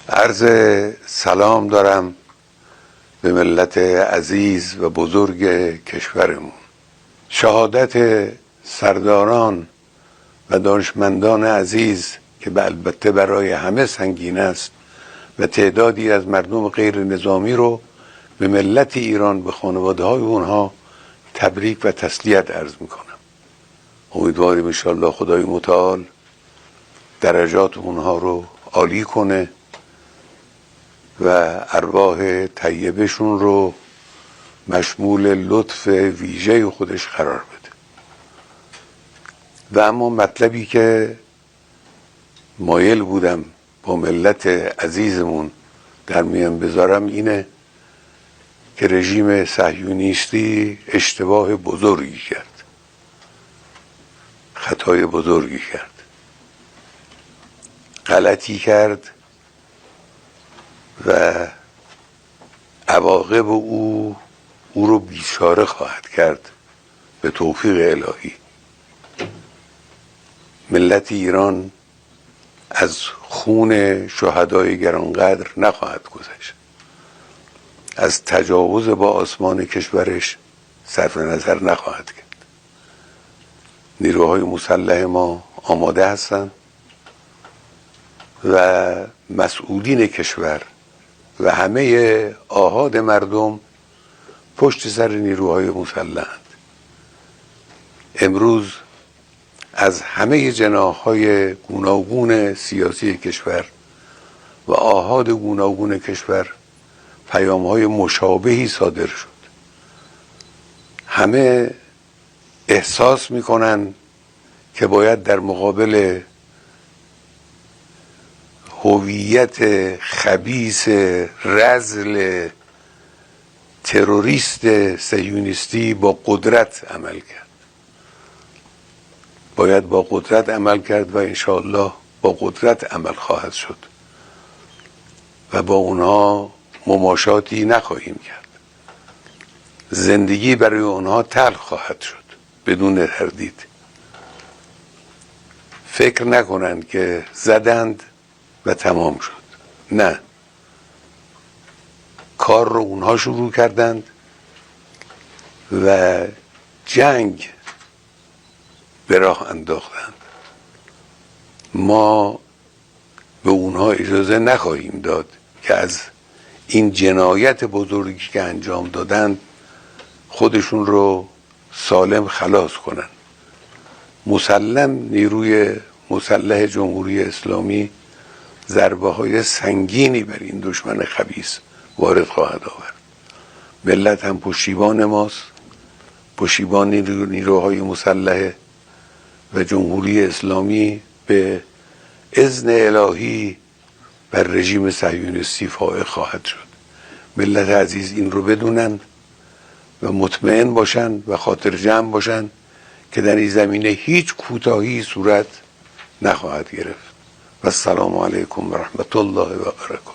عرض سلام دارم به ملت عزیز و بزرگ کشورمون. شهادت سرداران و دانشمندان عزیز که البته برای همه سنگین است و تعدادی از مردم غیر نظامی رو به ملت ایران، به خانواده های اونها تبریک و تسلیت عرض میکنم. امیدواریم انشاءالله خدای متعال درجات اونها رو عالی کنه و ارواح طیبشون رو مشمول لطف ویژه خودش قرار بده. و اما مطلبی که مایل بودم با ملت عزیزمون در میان بذارم اینه که رژیم صهیونیستی اشتباه بزرگی کرد، خطای بزرگی کرد، غلطی کرد و عواقب او رو بیچاره خواهد کرد به توفیق الهی. ملت ایران از خون شهدای گرانقدر نخواهد گذشت، از تجاوز با آسمان کشورش صرف نظر نخواهد کرد. نیروهای مسلح ما آماده هستند و مسئولین کشور و همه آحاد مردم پشت سر نیروهای مسلحند. امروز از همه جناح‌های گوناگون سیاسی کشور و آحاد گوناگون کشور پیام‌های مشابهی صادر شد. همه احساس می‌کنن که باید در مقابل هویت خبیث رذل تروریست صهیونیستی با قدرت عمل کرد. باید با قدرت عمل کرد و انشاءالله با قدرت عمل خواهد شد و با اونها مماشاتی نخواهیم کرد. زندگی برای اونها تلخ خواهد شد بدون تردید. فکر نکنند که زدند و تمام شد. نه، کار رو اونها شروع کردند و جنگ به راه انداختند. ما به اونها اجازه نخواهیم داد که از این جنایت بزرگی که انجام دادند خودشون رو سالم خلاص کنن. مسلم نیروی مسلح جمهوری اسلامی ضربه های سنگینی بر این دشمن خبیث وارد خواهد آورد. ملت هم پشتیبان ماست، پشتیبان نیروهای مسلح و جمهوری اسلامی به اذن الهی بر رژیم صهیونیستی فائق خواهد شد. ملت عزیز این رو بدونن و مطمئن باشن و خاطر جمع باشن که در این زمینه هیچ کوتاهی صورت نخواهد گرفت. و السلام علیکم و رحمت الله و برکاته.